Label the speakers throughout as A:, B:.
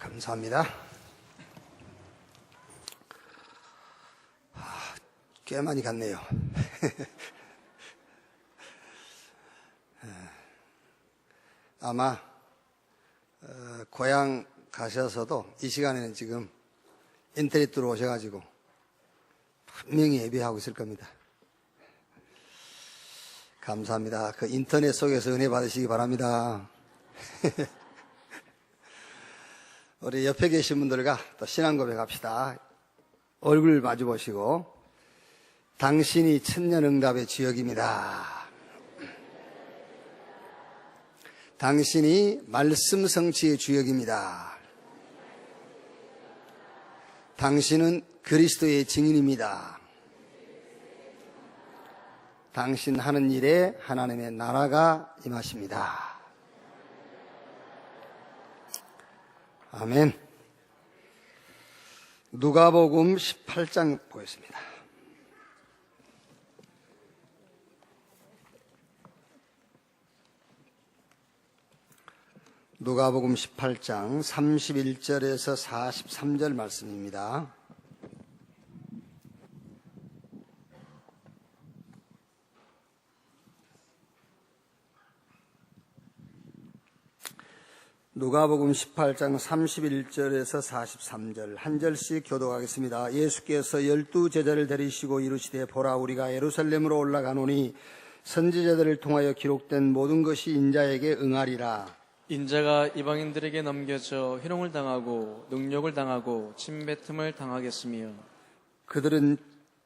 A: 감사합니다. 꽤 많이 갔네요. 아마 고향 가셔서도 이 시간에는 지금 인터넷 들어오셔가지고 분명히 예배하고 있을 겁니다. 감사합니다. 그 인터넷 속에서 은혜 받으시기 바랍니다. 우리 옆에 계신 분들과 또 신앙 고백합시다. 얼굴 마주 보시고, 당신이 천년응답의 주역입니다. 당신이 말씀 성취의 주역입니다. 당신은 그리스도의 증인입니다. 당신 하는 일에 하나님의 나라가 임하십니다. 아멘. 누가복음 18장 보겠습니다. 누가복음 18장 31절에서 43절 말씀입니다. 누가복음 18장 31절에서 43절 한 절씩 교독하겠습니다. 예수께서 12 제자를 데리시고 이르시되, 보라, 우리가 예루살렘으로 올라가노니 선지자들을 통하여 기록된 모든 것이 인자에게 응하리라.
B: 인자가 이방인들에게 넘겨져 희롱을 당하고 능욕을 당하고 침뱉음을 당하겠으며,
A: 그들은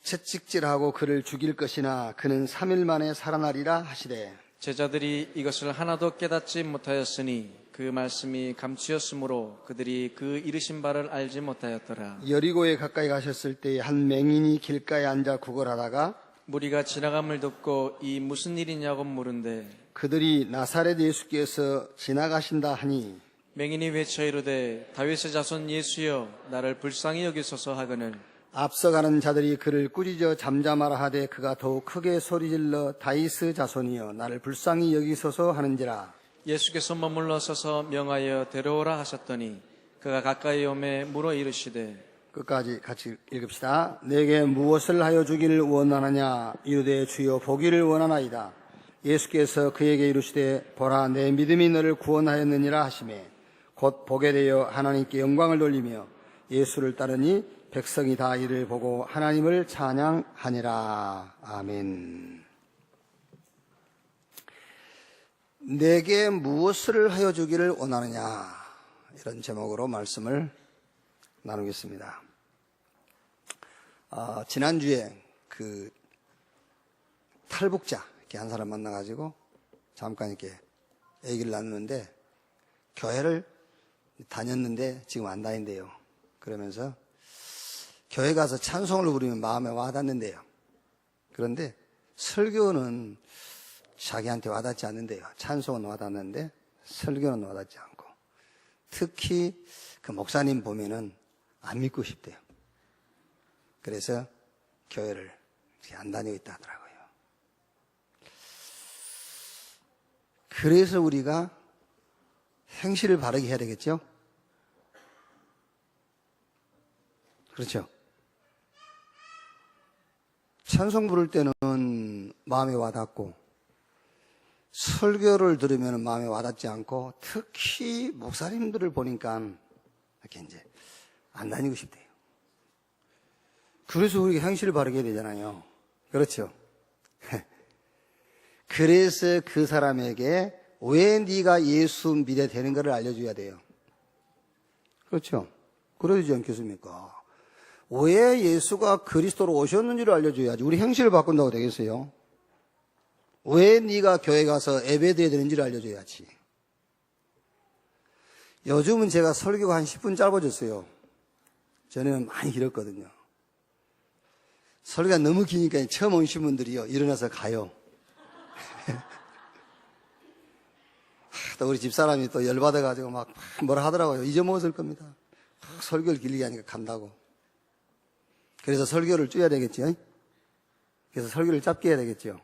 A: 채찍질하고 그를 죽일 것이나 그는 3일 만에 살아나리라 하시되,
B: 제자들이 이것을 하나도 깨닫지 못하였으니 그 말씀이 감추었으므로 그들이 그 이르신 바를 알지 못하였더라.
A: 여리고에 가까이 가셨을 때 한 맹인이 길가에 앉아 구걸하다가
B: 무리가 지나감을 듣고 이 무슨 일이냐고 물은데,
A: 그들이 나사렛 예수께서 지나가신다 하니,
B: 맹인이 외쳐 이르되, 다윗의 자손 예수여, 나를 불쌍히 여기소서 하거늘,
A: 앞서가는 자들이 그를 꾸짖어 잠잠하라 하되 그가 더욱 크게 소리질러 다윗의 자손이여, 나를 불쌍히 여기소서 하는지라.
B: 예수께서 머물러 서서 명하여 데려오라 하셨더니 그가 가까이 오매 물어 이르시되,
A: 끝까지 같이 읽읍시다. 내게 무엇을 하여 주기를 원하느냐? 이르되, 주여, 보기를 원하나이다. 예수께서 그에게 이르시되, 보라, 내 믿음이 너를 구원하였느니라 하시매, 곧 보게 되어 하나님께 영광을 돌리며 예수를 따르니 백성이 다 이를 보고 하나님을 찬양하니라. 아멘. 내게 무엇을 하여 주기를 원하느냐, 이런 제목으로 말씀을 나누겠습니다. 지난주에 그 탈북자 이렇게 한 사람 만나가지고 잠깐 이렇게 얘기를 나누는데, 교회를 다녔는데 지금 안 다닌대요. 그러면서 교회 가서 찬송을 부르면 마음에 와닿는데요. 그런데 설교는 자기한테 와닿지 않는데요. 찬송은 와닿는데 설교는 와닿지 않고, 특히 그 목사님 보면은 안 믿고 싶대요. 그래서 교회를 안 다니고 있다 하더라고요. 그래서 우리가 행실을 바르게 해야 되겠죠? 그렇죠? 찬송 부를 때는 마음에 와닿고, 설교를 들으면 마음에 와닿지 않고, 특히 목사님들을 보니까 이렇게 이제 안 다니고 싶대요. 그래서 우리가 행실을 바르게 해야 되잖아요. 그렇죠? 그래서 그 사람에게 왜 네가 예수 믿어야 되는 것을 알려줘야 돼요. 그렇죠? 그러지 않겠습니까? 왜 예수가 그리스도로 오셨는지를 알려줘야지. 우리 행실을 바꾼다고 되겠어요? 왜 네가 교회 가서 예배드려야 되는지를 알려줘야지. 요즘은 제가 설교가 한 10분 짧아졌어요. 전에는 많이 길었거든요. 설교가 너무 기니까 처음 오신 분들이요, 일어나서 가요. 또 우리 집사람이 또 열받아가지고 막 뭐라 하더라고요. 잊어먹었을 겁니다. 설교를 길게 하니까 간다고. 그래서 설교를 줄여야 되겠죠. 그래서 설교를 짧게 해야 되겠죠.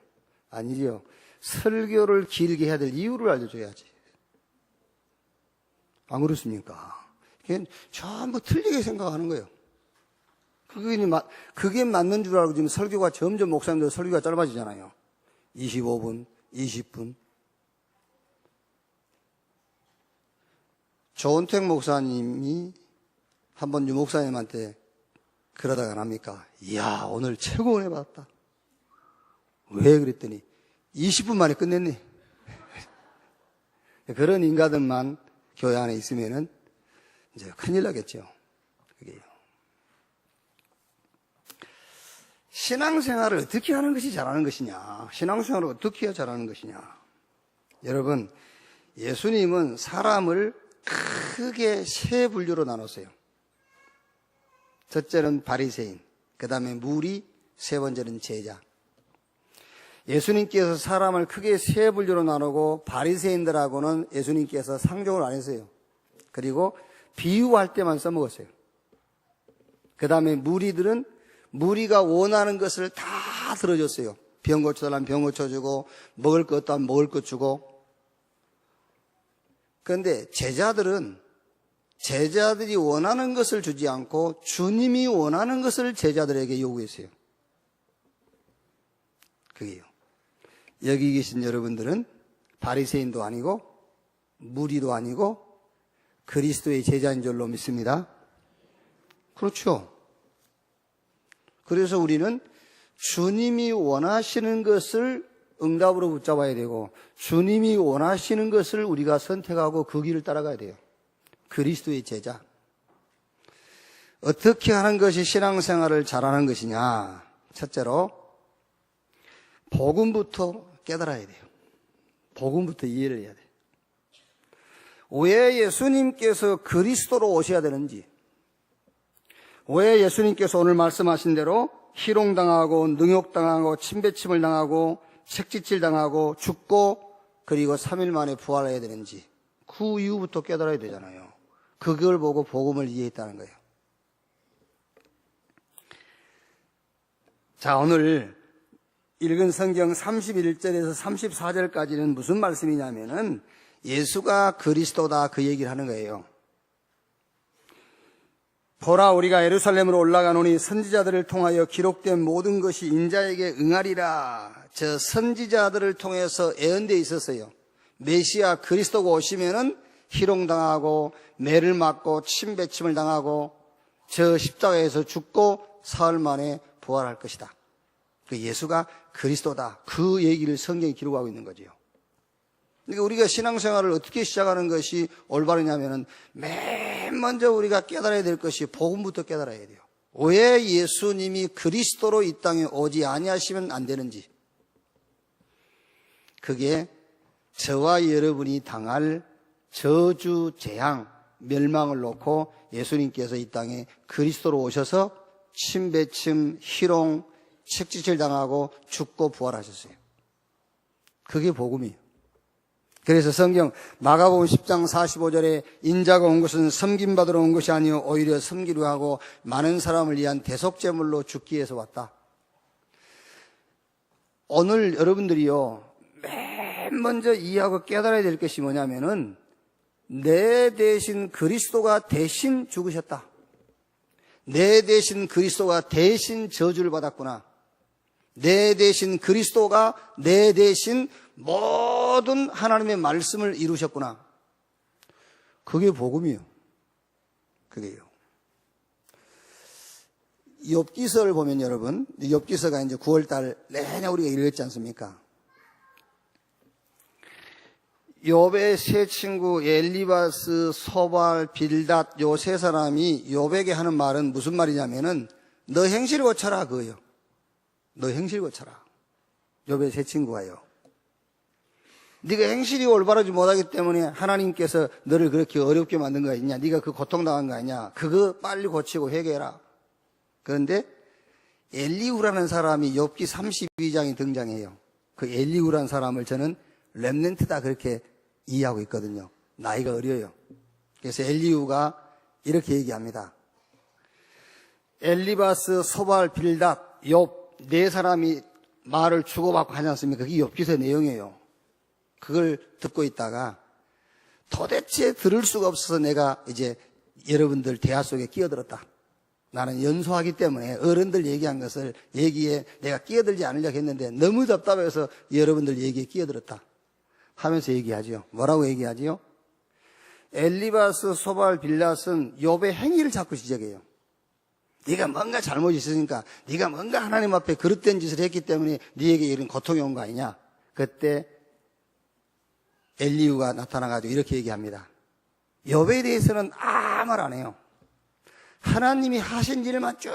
A: 아니지요. 설교를 길게 해야 될 이유를 알려줘야지. 안 그렇습니까? 그게 전부 틀리게 생각하는 거예요. 그게 맞는 줄 알고 지금 설교가 점점 목사님들 설교가 짧아지잖아요. 25분, 20분. 조은택 목사님이 한번 유 목사님한테 그러다가 납니까? 이야, 오늘 최고 은혜 받았다. 왜 그랬더니 20분 만에 끝냈네. 그런 인간들만 교회 안에 있으면은 이제 큰일 나겠죠. 그게요. 신앙생활을 어떻게 하는 것이 잘하는 것이냐? 신앙생활을 어떻게 해야 잘하는 것이냐? 여러분, 예수님은 사람을 크게 세 분류로 나눴어요. 첫째는 바리새인, 그 다음에 무리, 세 번째는 제자. 예수님께서 사람을 크게 세 분류로 나누고 바리새인들하고는 예수님께서 상종을 안 했어요. 그리고 비유할 때만 써먹었어요. 그 다음에 무리들은 무리가 원하는 것을 다 들어줬어요. 병 고쳐달라면 병 고쳐주고 먹을 것 없다면 먹을 것 주고. 그런데 제자들이 원하는 것을 주지 않고 주님이 원하는 것을 제자들에게 요구했어요. 그게요. 여기 계신 여러분들은 바리새인도 아니고 무리도 아니고 그리스도의 제자인 줄로 믿습니다. 그렇죠. 그래서 우리는 주님이 원하시는 것을 응답으로 붙잡아야 되고 주님이 원하시는 것을 우리가 선택하고 그 길을 따라가야 돼요. 그리스도의 제자. 어떻게 하는 것이 신앙생활을 잘하는 것이냐? 첫째로 복음부터 깨달아야 돼요. 복음부터 이해를 해야 돼요. 왜 예수님께서 그리스도로 오셔야 되는지, 왜 예수님께서 오늘 말씀하신 대로 희롱당하고 능욕당하고 침뱉침을 당하고 책짓질 당하고 죽고 그리고 3일 만에 부활해야 되는지 그 이후부터 깨달아야 되잖아요. 그걸 보고 복음을 이해했다는 거예요. 자, 오늘 읽은 성경 31절에서 34절까지는 무슨 말씀이냐면은 예수가 그리스도다 그 얘기를 하는 거예요. 보라, 우리가 예루살렘으로 올라가노니 선지자들을 통하여 기록된 모든 것이 인자에게 응하리라. 저 선지자들을 통해서 예언되어 있었어요. 메시아 그리스도가 오시면은 희롱당하고 매를 맞고 침뱉침을 당하고 저 십자가에서 죽고 사흘 만에 부활할 것이다. 그 예수가 그리스도다. 그 얘기를 성경에 기록하고 있는 거죠. 그러니까 우리가 신앙생활을 어떻게 시작하는 것이 올바르냐면은 맨 먼저 우리가 깨달아야 될 것이 복음부터 깨달아야 돼요. 왜 예수님이 그리스도로 이 땅에 오지 아니하시면 안 되는지. 그게 저와 여러분이 당할 저주, 재앙, 멸망을 놓고 예수님께서 이 땅에 그리스도로 오셔서 침뱉침, 희롱, 책짓질 당하고 죽고 부활하셨어요. 그게 복음이에요. 그래서 성경 마가복음 10장 45절에 인자가 온 것은 섬김받으러 온 것이 아니요 오히려 섬기려 하고 많은 사람을 위한 대속제물로 죽기 위해서 왔다. 오늘 여러분들이요 맨 먼저 이해하고 깨달아야 될 것이 뭐냐면은 내 대신 그리스도가 대신 죽으셨다. 내 대신 그리스도가 대신 저주를 받았구나. 내 대신 그리스도가 내 대신 모든 하나님의 말씀을 이루셨구나. 그게 복음이에요. 그게요. 욥기서를 보면 여러분, 욥기서가 이제 9월달 내내 우리가 읽었지 않습니까? 욥의 세 친구 엘리바스, 소발, 빌닷 요 세 사람이 욥에게 하는 말은 무슨 말이냐면은 너 행실을 고쳐라 그거예요. 너 행실 고쳐라. 욥의 세 친구가요. 네가 행실이 올바르지 못하기 때문에 하나님께서 너를 그렇게 어렵게 만든 거 아니냐? 네가 그 고통당한 거 아니냐? 그거 빨리 고치고 회개해라. 그런데 엘리후라는 사람이 욥기 32장에 등장해요. 그 엘리후라는 사람을 저는 렘넌트다 그렇게 이해하고 있거든요. 나이가 어려요. 그래서 엘리후가 이렇게 얘기합니다. 엘리바스, 소발, 빌닷, 욥 네 사람이 말을 주고받고 하지 않습니까? 그게 욥기서의 내용이에요. 그걸 듣고 있다가 도대체 들을 수가 없어서 내가 이제 여러분들 대화 속에 끼어들었다. 나는 연소하기 때문에 어른들 얘기한 것을 얘기에 내가 끼어들지 않으려고 했는데 너무 답답해서 여러분들 얘기에 끼어들었다 하면서 얘기하지요. 뭐라고 얘기하지요? 엘리바스, 소발, 빌닷은 욥의 행위를 자꾸 지적해요. 네가 뭔가 잘못이 있으니까, 네가 뭔가 하나님 앞에 그릇된 짓을 했기 때문에 네에게 이런 고통이 온 거 아니냐. 그때 엘리후가 나타나가지고 이렇게 얘기합니다. 욥에 대해서는 아무 말 안 해요. 하나님이 하신 일만 쭉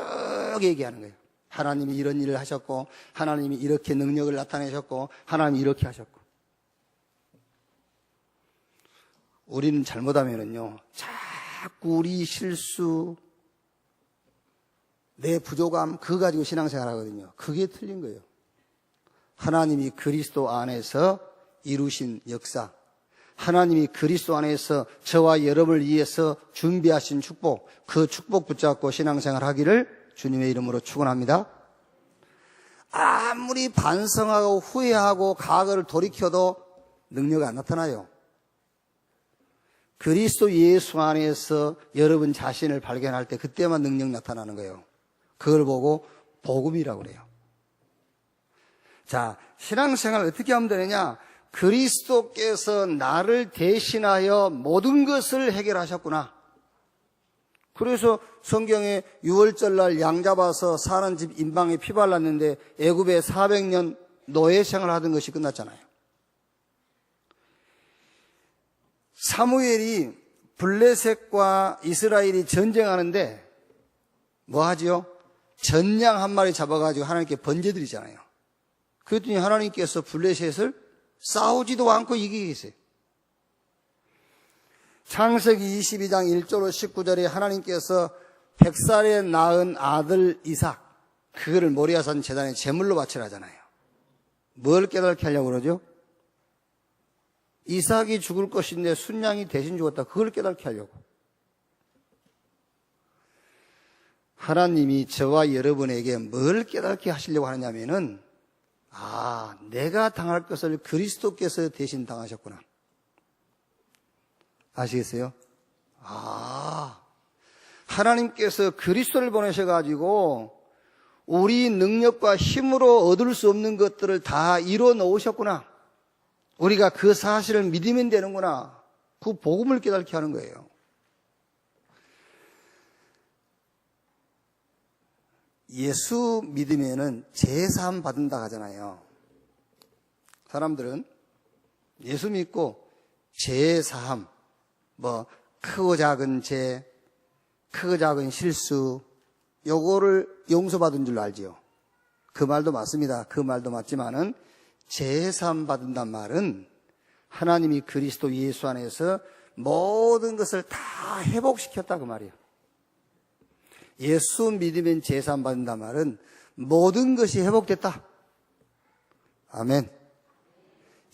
A: 얘기하는 거예요. 하나님이 이런 일을 하셨고, 하나님이 이렇게 능력을 나타내셨고, 하나님이 이렇게 하셨고. 우리는 잘못하면은요, 자꾸 우리 실수, 내 부족함, 그거 가지고 신앙생활 하거든요. 그게 틀린 거예요. 하나님이 그리스도 안에서 이루신 역사, 하나님이 그리스도 안에서 저와 여러분을 위해서 준비하신 축복, 그 축복 붙잡고 신앙생활 하기를 주님의 이름으로 축원합니다. 아무리 반성하고 후회하고 과거를 돌이켜도 능력이 안 나타나요. 그리스도 예수 안에서 여러분 자신을 발견할 때 그때만 능력 나타나는 거예요. 그걸 보고 복음이라고 그래요. 자, 신앙생활 어떻게 하면 되느냐? 그리스도께서 나를 대신하여 모든 것을 해결하셨구나. 그래서 성경에 6월절날 양 잡아서 사는 집 임방에 피 발랐는데 애굽에 400년 노예 생활하던 것이 끝났잖아요. 사무엘이 블레셋과 이스라엘이 전쟁하는데 뭐 하지요? 전양 한 마리 잡아가지고 하나님께 번제드리잖아요. 그랬더니 하나님께서 블레셋을 싸우지도 않고 이기게 했어요. 창세기 22장 1절로 19절에 하나님께서 100살에 낳은 아들 이삭, 그거를 모리아산 제단에 제물로 바치라 하잖아요. 뭘 깨닫게 하려고 그러죠? 이삭이 죽을 것인데 순양이 대신 죽었다. 그걸 깨닫게 하려고. 하나님이 저와 여러분에게 뭘 깨닫게 하시려고 하느냐면은, 내가 당할 것을 그리스도께서 대신 당하셨구나. 아시겠어요? 하나님께서 그리스도를 보내셔가지고 우리 능력과 힘으로 얻을 수 없는 것들을 다 이뤄 놓으셨구나. 우리가 그 사실을 믿으면 되는구나. 그 복음을 깨닫게 하는 거예요. 예수 믿으면은 제사함 받는다 하잖아요. 사람들은 예수 믿고 제사함, 크고 작은 죄, 크고 작은 실수, 요거를 용서받은 줄로 알지요. 그 말도 맞습니다. 그 말도 맞지만은 제사함 받는단 말은 하나님이 그리스도 예수 안에서 모든 것을 다 회복시켰다 그 말이에요. 예수 믿으면 제사함 받는단 말은 모든 것이 회복됐다. 아멘.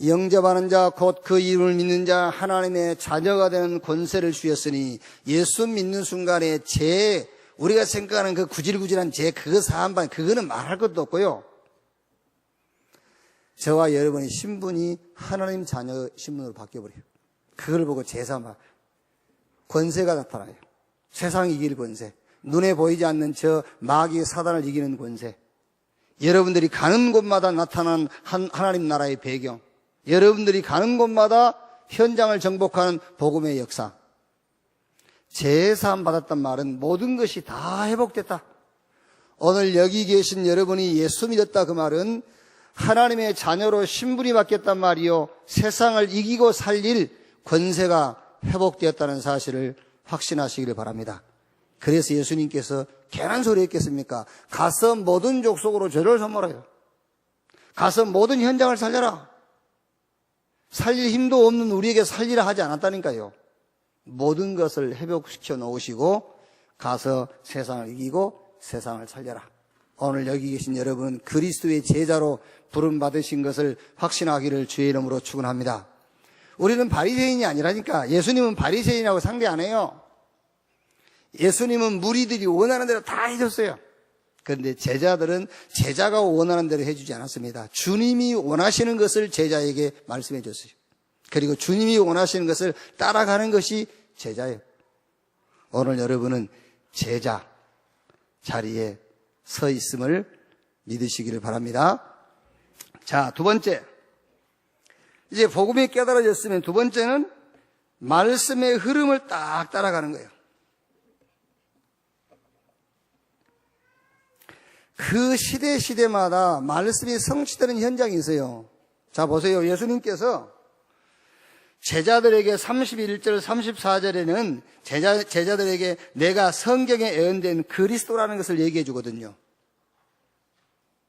A: 영접하는 자 곧 그 이름을 믿는 자 하나님의 자녀가 되는 권세를 주셨으니 예수 믿는 순간에 우리가 생각하는 그 구질구질한 그거 사함반 그거는 말할 것도 없고요. 저와 여러분의 신분이 하나님 자녀 신분으로 바뀌어버려요. 그걸 보고 제사함 권세가 나타나요. 세상 이길 권세, 눈에 보이지 않는 저 마귀 사단을 이기는 권세, 여러분들이 가는 곳마다 나타난 하나님 나라의 배경, 여러분들이 가는 곳마다 현장을 정복하는 복음의 역사. 제사함 받았단 말은 모든 것이 다 회복됐다. 오늘 여기 계신 여러분이 예수 믿었다 그 말은 하나님의 자녀로 신분이 바뀌었단 말이요, 세상을 이기고 살릴 권세가 회복되었다는 사실을 확신하시기를 바랍니다. 그래서 예수님께서 괜한 소리 했겠습니까? 가서 모든 족속으로 죄를 선물해요. 가서 모든 현장을 살려라. 살릴 힘도 없는 우리에게 살리라 하지 않았다니까요. 모든 것을 회복시켜 놓으시고 가서 세상을 이기고 세상을 살려라. 오늘 여기 계신 여러분 그리스도의 제자로 부름받으신 것을 확신하기를 주의 이름으로 축원합니다. 우리는 바리새인이 아니라니까. 예수님은 바리새인하고 상대 안 해요. 예수님은 무리들이 원하는 대로 다 해줬어요. 그런데 제자들은 제자가 원하는 대로 해주지 않았습니다. 주님이 원하시는 것을 제자에게 말씀해 줬어요. 그리고 주님이 원하시는 것을 따라가는 것이 제자예요. 오늘 여러분은 제자 자리에 서 있음을 믿으시기를 바랍니다. 자, 두 번째. 이제 복음이 깨달아졌으면 두 번째는 말씀의 흐름을 딱 따라가는 거예요. 그 시대마다 말씀이 성취되는 현장이 있어요. 자, 보세요. 예수님께서 제자들에게 31절, 34절에는 제자들에게 내가 성경에 예언된 그리스도라는 것을 얘기해 주거든요.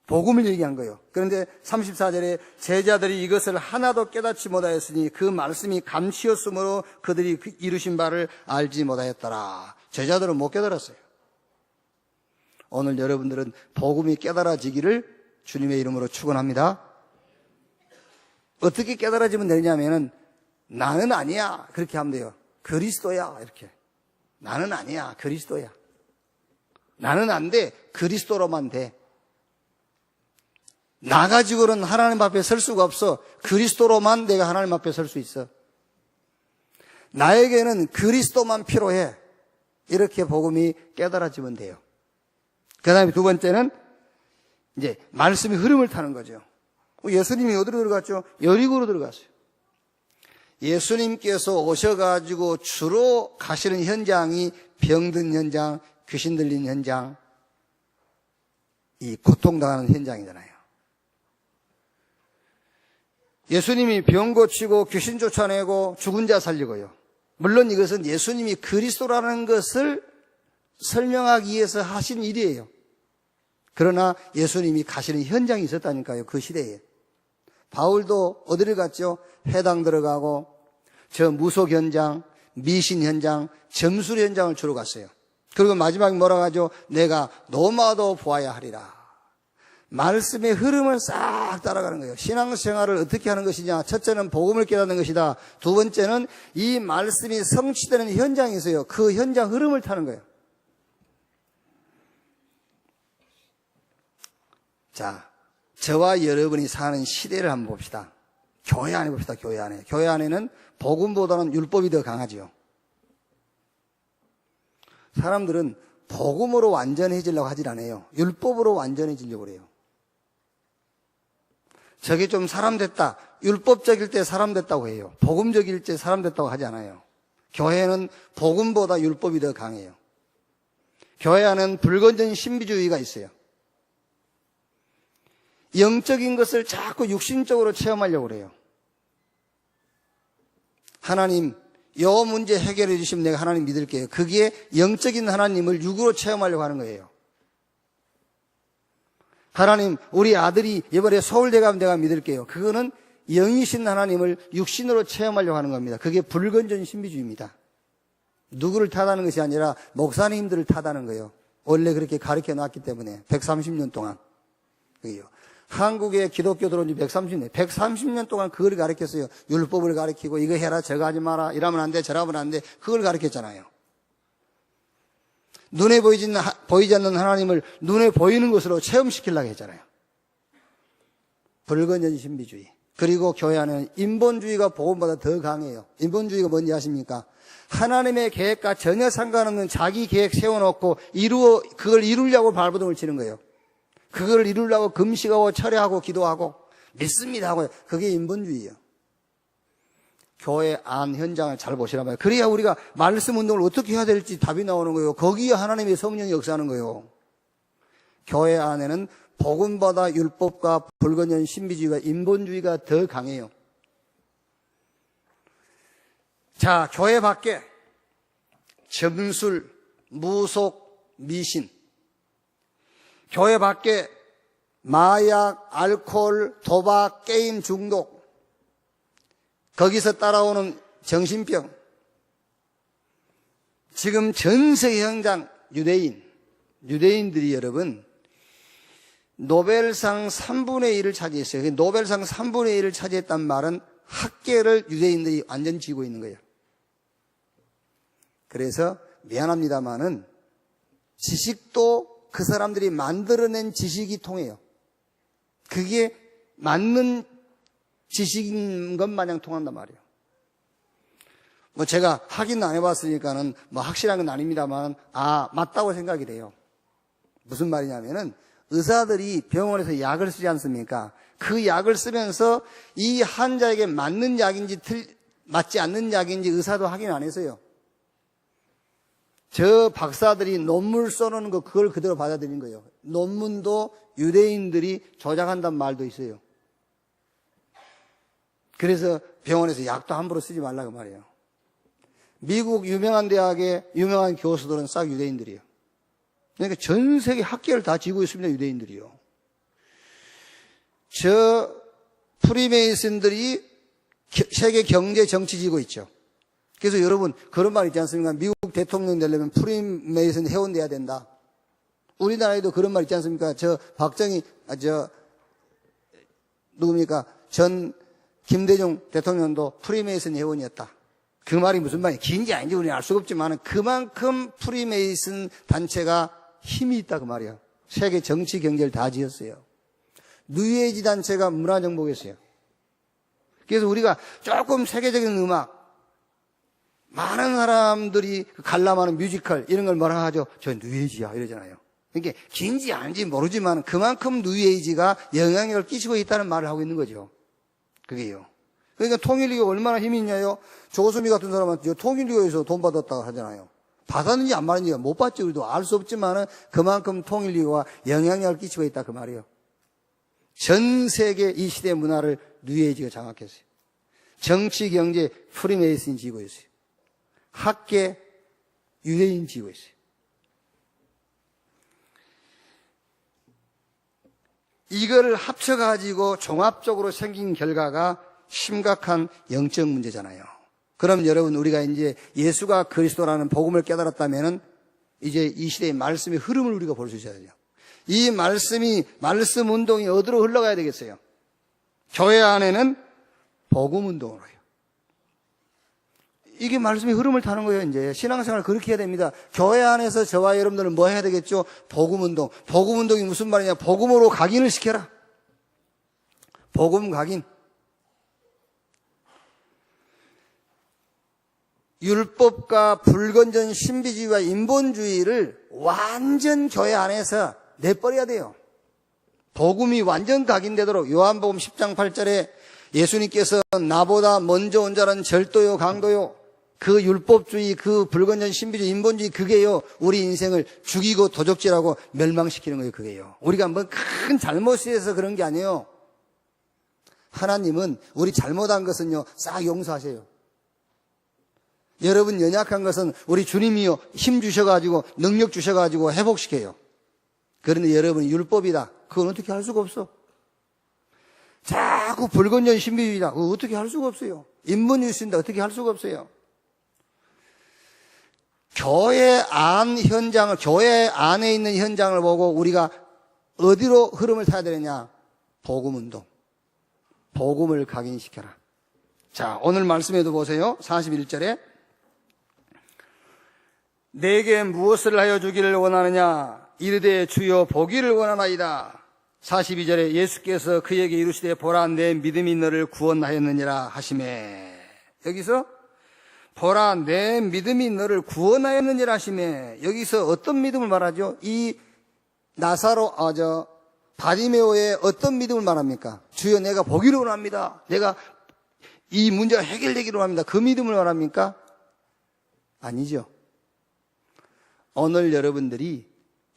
A: 복음을 얘기한 거예요. 그런데 34절에 제자들이 이것을 하나도 깨닫지 못하였으니 그 말씀이 감추었으므로 그들이 이루신 바를 알지 못하였더라. 제자들은 못 깨달았어요. 오늘 여러분들은 복음이 깨달아지기를 주님의 이름으로 축원합니다. 어떻게 깨달아지면 되냐면은 나는 아니야 그렇게 하면 돼요. 그리스도야 이렇게. 나는 아니야 그리스도야. 나는 안 돼 그리스도로만 돼. 나 가지고는 하나님 앞에 설 수가 없어. 그리스도로만 내가 하나님 앞에 설 수 있어. 나에게는 그리스도만 필요해. 이렇게 복음이 깨달아지면 돼요. 그 다음에 두 번째는 이제 말씀의 흐름을 타는 거죠. 예수님이 어디로 들어갔죠? 여리고로 들어갔어요. 예수님께서 오셔가지고 주로 가시는 현장이 병든 현장, 귀신 들린 현장, 이 고통당하는 현장이잖아요. 예수님이 병 고치고 귀신 쫓아내고 죽은 자 살리고요. 물론 이것은 예수님이 그리스도라는 것을 설명하기 위해서 하신 일이에요. 그러나 예수님이 가시는 현장이 있었다니까요. 그 시대에. 바울도 어디를 갔죠? 해당 들어가고 저 무속 현장, 미신 현장, 점술 현장을 주로 갔어요. 그리고 마지막에 뭐라고 하죠? 내가 노마도 보아야 하리라. 말씀의 흐름을 싹 따라가는 거예요. 신앙생활을 어떻게 하는 것이냐? 첫째는 복음을 깨닫는 것이다. 두 번째는 이 말씀이 성취되는 현장이 있어요. 그 현장 흐름을 타는 거예요. 자, 저와 여러분이 사는 시대를 한번 봅시다. 교회 안에 봅시다. 교회 안에. 교회 안에는 복음보다는 율법이 더 강하지요. 사람들은 복음으로 완전해지려고 하질 않아요. 율법으로 완전해지려고 그래요. 저게 좀 사람 됐다. 율법적일 때 사람 됐다고 해요. 복음적일 때 사람 됐다고 하지 않아요. 교회는 복음보다 율법이 더 강해요. 교회 안에는 불건전 신비주의가 있어요. 영적인 것을 자꾸 육신적으로 체험하려고 그래요. 하나님, 요 문제 해결해 주시면 내가 하나님 믿을게요. 그게 영적인 하나님을 육으로 체험하려고 하는 거예요. 하나님, 우리 아들이 이번에 서울대 가면 내가 믿을게요. 그거는 영이신 하나님을 육신으로 체험하려고 하는 겁니다. 그게 불건전 신비주의입니다. 누구를 탓하는 것이 아니라 목사님들을 탓하는 거예요. 원래 그렇게 가르쳐 놨기 때문에 130년 동안. 그게요. 한국에 기독교 들어온 지 130년 동안 그걸 가르쳤어요. 율법을 가르치고 이거 해라 저거 하지 마라 이러면 안 돼 저러면 안 돼 그걸 가르쳤잖아요. 눈에 보이지 않는 하나님을 눈에 보이는 것으로 체험시키려고 했잖아요. 불건전 신비주의. 그리고 교회 안에는 인본주의가 복음보다 더 강해요. 인본주의가 뭔지 아십니까? 하나님의 계획과 전혀 상관없는 자기 계획 세워놓고 그걸 이루려고 발버둥을 치는 거예요. 그걸 이루려고 금식하고 철회하고 기도하고 믿습니다 하고 그게 인본주의예요. 교회 안 현장을 잘 보시란 말이에요. 그래야 우리가 말씀 운동을 어떻게 해야 될지 답이 나오는 거예요. 거기에 하나님의 성령이 역사하는 거예요. 교회 안에는 복음보다 율법과 불건전 신비주의가 인본주의가 더 강해요. 자, 교회 밖에 점술, 무속, 미신, 교회 밖에 마약, 알코올, 도박, 게임 중독, 거기서 따라오는 정신병, 지금 전 세계 현장 유대인들이 여러분 노벨상 3분의 1을 차지했어요. 노벨상 3분의 1을 차지했단 말은 학계를 유대인들이 완전 쥐고 있는 거예요. 그래서 미안합니다만은 지식도 그 사람들이 만들어낸 지식이 통해요. 그게 맞는 지식인 것 마냥 통한단 말이에요. 뭐 제가 확인 안 해봤으니까는 뭐 확실한 건 아닙니다만, 맞다고 생각이 돼요. 무슨 말이냐면은 의사들이 병원에서 약을 쓰지 않습니까? 그 약을 쓰면서 이 환자에게 맞는 약인지 맞지 않는 약인지 의사도 확인 안 했어요. 저 박사들이 논문 써놓은 거 그걸 그대로 받아들인 거예요. 논문도 유대인들이 조작한다는 말도 있어요. 그래서 병원에서 약도 함부로 쓰지 말라고 말이에요. 미국 유명한 대학의 유명한 교수들은 싹 유대인들이에요. 그러니까 전 세계 학계를 다 지고 있습니다. 유대인들이요. 저 프리메이슨들이 세계 경제 정치 지고 있죠. 그래서 여러분 그런 말 있지 않습니까? 미국 대통령 되려면 프리메이슨 회원돼야 된다. 우리나라에도 그런 말 있지 않습니까? 저 박정희 누굽니까? 전 김대중 대통령도 프리메이슨 회원이었다. 그 말이 무슨 말이에요? 긴지 아닌지 우리는 알 수가 없지만 그만큼 프리메이슨 단체가 힘이 있다 그 말이야. 세계 정치 경제를 다 지었어요. 뉴에이지 단체가 문화정복이었어요. 그래서 우리가 조금 세계적인 음악, 많은 사람들이 관람하는 뮤지컬 이런 걸 뭐라 하죠? 저 뉴에이지야 이러잖아요. 그러니까 긴지 아닌지 모르지만 그만큼 뉴에이지가 영향력을 끼치고 있다는 말을 하고 있는 거죠. 그게요. 그러니까 통일교가 얼마나 힘이 있냐요? 조수미 같은 사람한테 통일교에서 돈 받았다고 하잖아요. 받았는지 안 받았는지 못 받지 우리도 알 수 없지만 그만큼 통일교가 영향력을 끼치고 있다 그 말이에요. 전 세계 이 시대 문화를 뉴에이지가 장악했어요. 정치, 경제, 프리메이슨이 지고 있어요. 학계, 유대인 지고 있어요. 이거를 합쳐가지고 종합적으로 생긴 결과가 심각한 영적 문제잖아요. 그럼 여러분 우리가 이제 예수가 그리스도라는 복음을 깨달았다면은 이제 이 시대의 말씀의 흐름을 우리가 볼 수 있어야 돼요. 이 말씀 운동이 어디로 흘러가야 되겠어요? 교회 안에는 복음 운동으로 해요. 이게 말씀의 흐름을 타는 거예요, 이제. 신앙생활을 그렇게 해야 됩니다. 교회 안에서 저와 여러분들은 뭐 해야 되겠죠? 복음 운동. 복음 운동이 무슨 말이냐? 복음으로 각인을 시켜라. 복음 각인. 율법과 불건전 신비주의와 인본주의를 완전 교회 안에서 내버려야 돼요. 복음이 완전 각인되도록 요한복음 10장 8절에 예수님께서 나보다 먼저 온 자는 절도요 강도요 그 율법주의 그 불건전 신비주의 인본주의 그게요 우리 인생을 죽이고 도적질하고 멸망시키는 거예요. 그게요. 우리가 뭐 큰 잘못을 해서 그런 게 아니에요. 하나님은 우리 잘못한 것은요 싹 용서하세요. 여러분 연약한 것은 우리 주님이요 힘 주셔가지고 능력 주셔가지고 회복시켜요. 그런데 여러분이 율법이다. 그건 어떻게 할 수가 없어. 자꾸 불건전 신비주의다. 그거 어떻게 할 수가 없어요. 인본주의 쓴다. 어떻게 할 수가 없어요. 교회 안에 있는 현장을 보고 우리가 어디로 흐름을 타야 되느냐. 복음운동. 복음을 각인시켜라. 자, 오늘 말씀에도 보세요. 41절에 내게 무엇을 하여 주기를 원하느냐. 이르되 주여 보기를 원하나이다. 42절에 예수께서 그에게 이르시되 보라 내 믿음이 너를 구원하였느니라 하시매. 여기서 보라 내 믿음이 너를 구원하였느니라 하시매. 여기서 어떤 믿음을 말하죠? 이 바디메오의 어떤 믿음을 말합니까? 주여 내가 보기를 원합니다. 내가 이 문제가 해결되기를 원합니다. 그 믿음을 말합니까? 아니죠. 오늘 여러분들이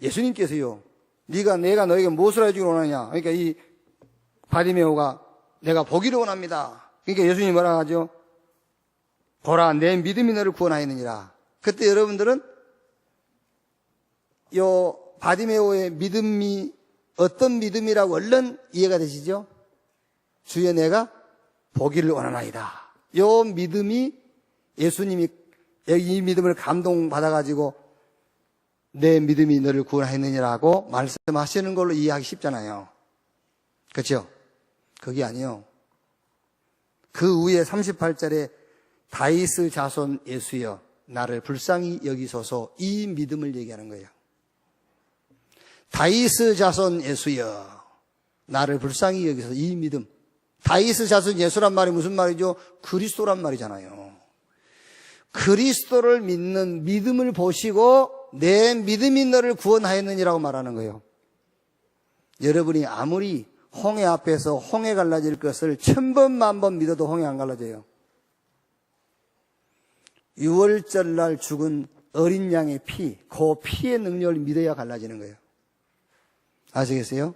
A: 예수님께서요 내가 너에게 무엇을 해주기를 원하냐. 그러니까 이 바디메오가 내가 보기를 원합니다. 그러니까 예수님이 뭐라 하죠? 보라 내 믿음이 너를 구원하였느니라. 그때 여러분들은 요 바디메오의 믿음이 어떤 믿음이라고 얼른 이해가 되시죠? 주여 내가 보기를 원하나이다. 요 믿음이 예수님이 이 믿음을 감동받아가지고 내 믿음이 너를 구원하였느니라고 말씀하시는 걸로 이해하기 쉽잖아요. 그렇죠? 그게 아니에요. 그 위에 38절에 다윗의 자손 예수여 나를 불쌍히 여기소서 이 믿음을 얘기하는 거예요. 다윗의 자손 예수여 나를 불쌍히 여기소서 이 믿음. 다윗의 자손 예수란 말이 무슨 말이죠? 그리스도란 말이잖아요. 그리스도를 믿는 믿음을 보시고 내 믿음이 너를 구원하였느니라고 말하는 거예요. 여러분이 아무리 홍해 앞에서 홍해 갈라질 것을 1000번 만번 믿어도 홍해 안 갈라져요. 6월절 날 죽은 어린 양의 피, 그 피의 능력을 믿어야 갈라지는 거예요. 아시겠어요?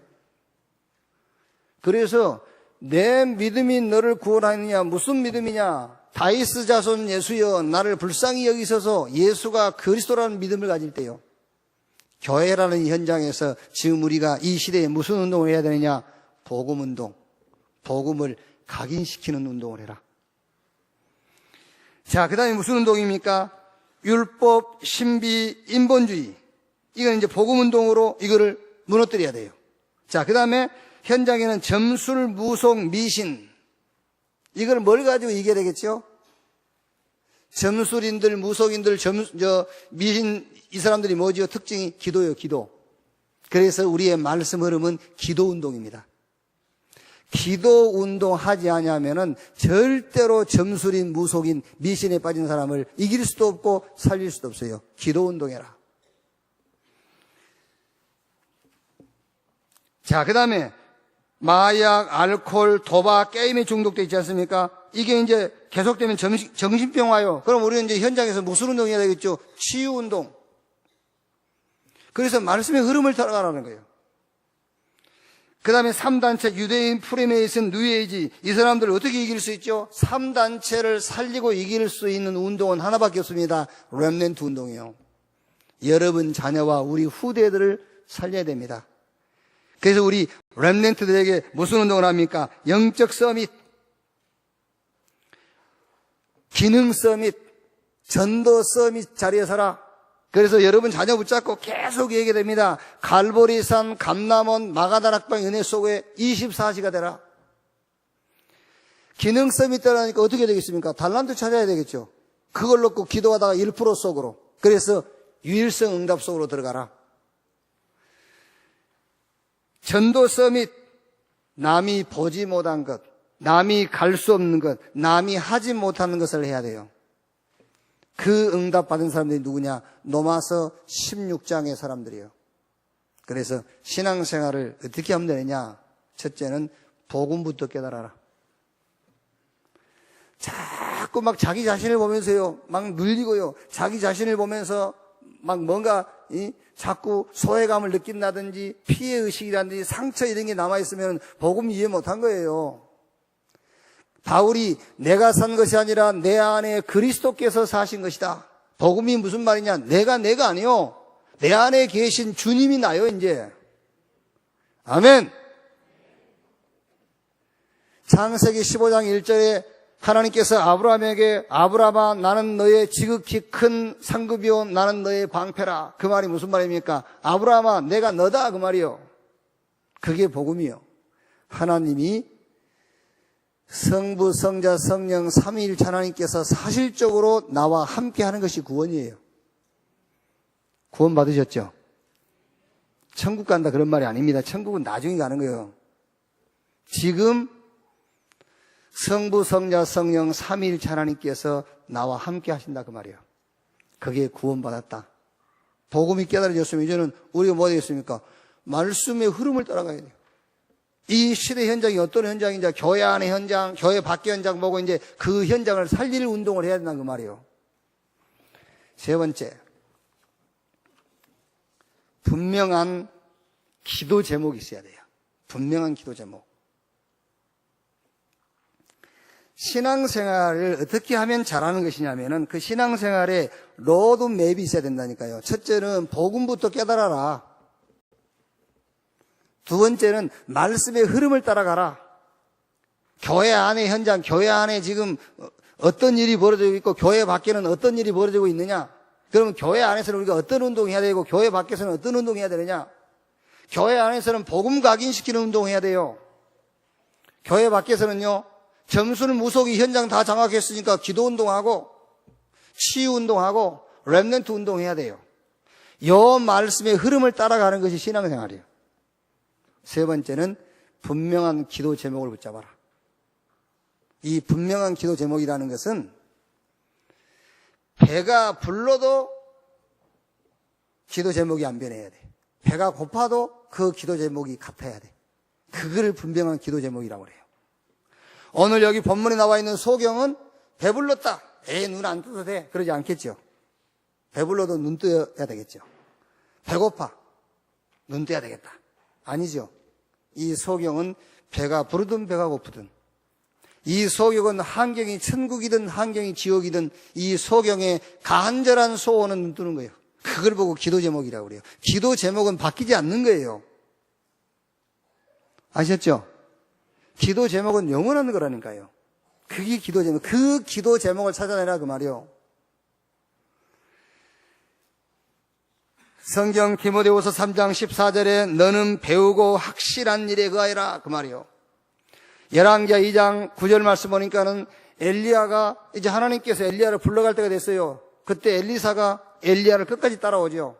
A: 그래서 내 믿음이 너를 구원하느냐, 무슨 믿음이냐? 다윗 자손 예수여 나를 불쌍히 여기소서. 예수가 그리스도라는 믿음을 가질 때요. 교회라는 현장에서 지금 우리가 이 시대에 무슨 운동을 해야 되느냐? 복음 운동, 복음을 각인시키는 운동을 해라. 자, 그 다음에 무슨 운동입니까? 율법, 신비, 인본주의. 이건 이제 복음 운동으로 이거를 무너뜨려야 돼요. 자, 그 다음에 현장에는 점술, 무속, 미신. 이걸 뭘 가지고 이겨야 되겠죠? 점술인들, 무속인들, 미신, 이 사람들이 뭐죠? 특징이 기도예요, 기도. 그래서 우리의 말씀 흐름은 기도 운동입니다. 기도 운동 하지 않으면은 절대로 점술인, 무속인, 미신에 빠진 사람을 이길 수도 없고 살릴 수도 없어요. 기도 운동해라. 자, 그 다음에 마약, 알코올, 도박, 게임에 중독돼 있지 않습니까? 이게 이제 계속되면 정신병 와요. 그럼 우리는 이제 현장에서 무슨 운동해야 되겠죠? 치유 운동. 그래서 말씀의 흐름을 따라가라는 거예요. 그 다음에 3단체, 유대인, 프리메이슨, 뉴에이지. 이 사람들을 어떻게 이길 수 있죠? 3단체를 살리고 이길 수 있는 운동은 하나밖에 없습니다. 렘넌트 운동이에요. 여러분 자녀와 우리 후대들을 살려야 됩니다. 그래서 우리 렘넌트들에게 무슨 운동을 합니까? 영적 서밋, 기능 서밋, 전도 서밋 자리에 서라. 그래서 여러분 자녀 붙잡고 계속 얘기가 됩니다. 갈보리산, 감남원, 마가다락방 은혜 속에 24시가 되라. 기능 서밋 되라니까 어떻게 되겠습니까? 달란트 찾아야 되겠죠. 그걸 놓고 기도하다가 1% 속으로. 그래서 유일성 응답 속으로 들어가라. 전도 서밋, 남이 보지 못한 것, 남이 갈 수 없는 것, 남이 하지 못하는 것을 해야 돼요. 그 응답 받은 사람들이 누구냐? 로마서 16장의 사람들이에요. 그래서 신앙생활을 어떻게 하면 되느냐? 첫째는 복음부터 깨달아라. 자꾸 막 자기 자신을 보면서요, 막 눌리고요, 자기 자신을 보면서 막 뭔가 자꾸 소외감을 느낀다든지 피해의식이라든지 상처 이런 게 남아있으면 복음 이해 못한 거예요. 바울이 내가 산 것이 아니라 내 안에 그리스도께서 사신 것이다. 복음이 무슨 말이냐? 내가 아니요. 내 안에 계신 주님이 나요, 이제. 아멘. 창세기 15장 1절에 하나님께서 아브라함에게 아브라함아 나는 너의 지극히 큰 상급이요 나는 너의 방패라. 그 말이 무슨 말입니까? 아브라함아 내가 너다 그 말이요. 그게 복음이요. 하나님이 성부, 성자, 성령, 삼위일체 하나님께서 사실적으로 나와 함께 하는 것이 구원이에요. 구원 받으셨죠? 천국 간다 그런 말이 아닙니다. 천국은 나중에 가는 거예요. 지금 성부, 성자, 성령, 삼위일체 하나님께서 나와 함께 하신다 그 말이에요. 그게 구원받았다. 복음이 깨달아졌으면 이제는 우리가 뭐 되겠습니까? 말씀의 흐름을 따라가야 돼요. 이 시대 현장이 어떤 현장인지 교회 안의 현장, 교회 밖의 현장 보고 이제 그 현장을 살릴 운동을 해야 된다는 그 말이에요. 세 번째, 분명한 기도 제목이 있어야 돼요. 분명한 기도 제목. 신앙생활을 어떻게 하면 잘하는 것이냐면은 그 신앙생활에 로드맵이 있어야 된다니까요. 첫째는 복음부터 깨달아라. 두 번째는 말씀의 흐름을 따라가라. 교회 안의 현장, 교회 안에 지금 어떤 일이 벌어지고 있고 교회 밖에는 어떤 일이 벌어지고 있느냐. 그러면 교회 안에서는 우리가 어떤 운동해야 되고 교회 밖에서는 어떤 운동해야 되느냐. 교회 안에서는 복음 각인시키는 운동해야 돼요. 교회 밖에서는요. 점수는 무속이 현장 다 장악했으니까 기도 운동하고 치유 운동하고 렘넌트 운동해야 돼요. 요 말씀의 흐름을 따라가는 것이 신앙생활이에요. 세 번째는 분명한 기도 제목을 붙잡아라. 이 분명한 기도 제목이라는 것은 배가 불러도 기도 제목이 안 변해야 돼. 배가 고파도 그 기도 제목이 같아야 돼. 그거를 분명한 기도 제목이라고 그래요. 오늘 여기 본문에 나와 있는 소경은 배불렀다. 에이, 눈 안 떠도 돼. 그러지 않겠죠. 배불러도 눈 떠야 되겠죠. 배고파. 눈 떠야 되겠다. 아니죠. 이 소경은 배가 부르든 배가 고프든, 이 소경은 환경이 천국이든 환경이 지옥이든 이 소경의 간절한 소원은 눈 뜨는 거예요. 그걸 보고 기도 제목이라고 그래요. 기도 제목은 바뀌지 않는 거예요. 아셨죠? 기도 제목은 영원한 거라니까요. 그게 기도 제목. 그 기도 제목을 찾아내라 그 말이요. 성경 디모데후서 3장 14절에 너는 배우고 확실한 일에 거하여라 그 말이요. 열왕기하 2장 9절 말씀 보니까는 엘리야가 이제 하나님께서 엘리야를 불러갈 때가 됐어요. 그때 엘리사가 엘리야를 끝까지 따라오죠.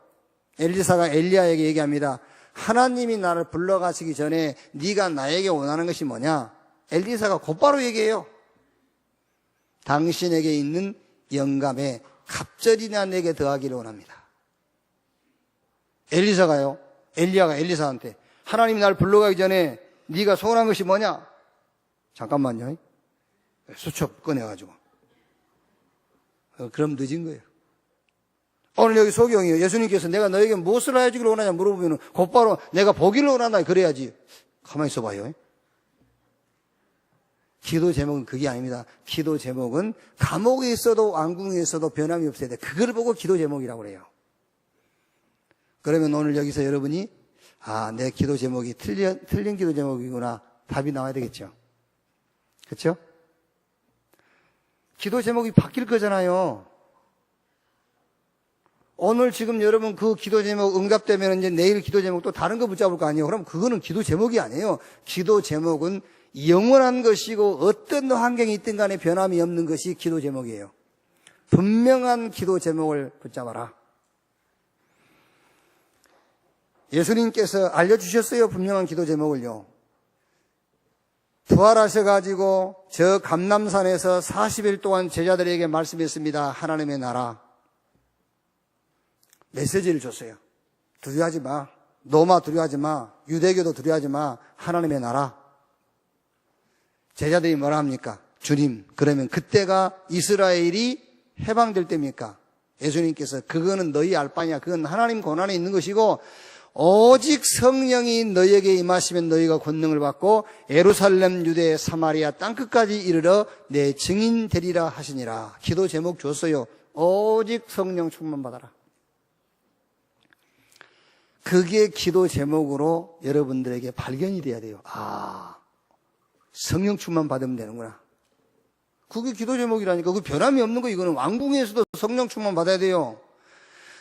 A: 엘리사가 엘리야에게 얘기합니다. 하나님이 나를 불러가시기 전에 네가 나에게 원하는 것이 뭐냐? 엘리사가 곧바로 얘기해요. 당신에게 있는 영감에 갑절이나 내게 더하기를 원합니다. 엘리사가요. 엘리야가 엘리사한테 하나님이 나를 불러가기 전에 네가 소원한 것이 뭐냐? 잠깐만요. 수첩 꺼내가지고. 그럼 늦은 거예요. 오늘 여기 소경이요. 예수님께서 내가 너에게 무엇을 하여주기를 원하냐 물어보면 곧바로 내가 보기를 원한다 그래야지. 가만히 있어봐요. 기도 제목은 그게 아닙니다. 기도 제목은 감옥에 있어도 왕궁에 있어도 변함이 없어야 돼. 그걸 보고 기도 제목이라고 그래요. 그러면 오늘 여기서 여러분이 내 기도 제목이 틀린 기도 제목이구나. 답이 나와야 되겠죠. 그렇죠? 기도 제목이 바뀔 거잖아요. 오늘 지금 여러분 그 기도 제목 응답되면 이제 내일 기도 제목 또 다른 거 붙잡을 거 아니에요. 그럼 그거는 기도 제목이 아니에요. 기도 제목은 영원한 것이고 어떤 환경이 있든 간에 변함이 없는 것이 기도 제목이에요. 분명한 기도 제목을 붙잡아라. 예수님께서 알려주셨어요. 분명한 기도 제목을요. 부활하셔가지고 저 감람산에서 40일 동안 제자들에게 말씀했습니다. 하나님의 나라. 메시지를 줬어요. 두려워하지 마. 로마 두려워하지 마. 유대교도 두려워하지 마. 하나님의 나라. 제자들이 뭐라 합니까? 주님, 그러면 그때가 이스라엘이 해방될 때입니까? 예수님께서 그거는 너희 알 바냐. 그건 하나님 권한에 있는 것이고 오직 성령이 너희에게 임하시면 너희가 권능을 받고 예루살렘, 유대, 사마리아 땅끝까지 이르러 내 증인 되리라 하시니라. 기도 제목 줬어요. 오직 성령 충만 받아라. 그게 기도 제목으로 여러분들에게 발견이 돼야 돼요. 성령 충만 받으면 되는구나. 그게 기도 제목이라니까. 그 변함이 없는 거. 이거는 왕궁에서도 성령 충만 받아야 돼요.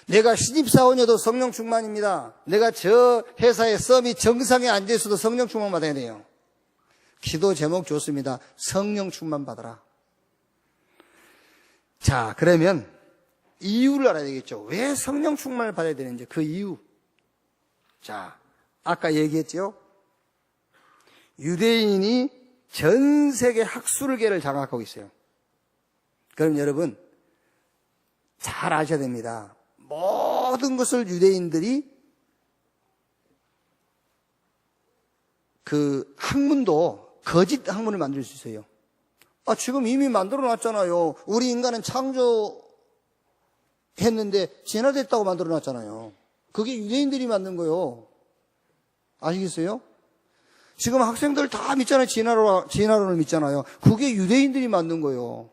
A: 내가 신입사원이어도 성령 충만입니다. 내가 저 회사의 썸이 정상에 앉아있어도 성령 충만 받아야 돼요. 기도 제목 좋습니다. 성령 충만 받아라. 자, 그러면 이유를 알아야 되겠죠. 왜 성령 충만을 받아야 되는지 그 이유. 자, 아까 얘기했죠. 유대인이 전 세계 학술계를 장악하고 있어요. 그럼 여러분 잘 아셔야 됩니다. 모든 것을 유대인들이 그 학문도 거짓 학문을 만들 수 있어요. 지금 이미 만들어 놨잖아요. 우리 인간은 창조했는데 진화됐다고 만들어 놨잖아요. 그게 유대인들이 만든 거예요. 아시겠어요? 지금 학생들 다 믿잖아요. 진화론을 믿잖아요. 그게 유대인들이 만든 거예요.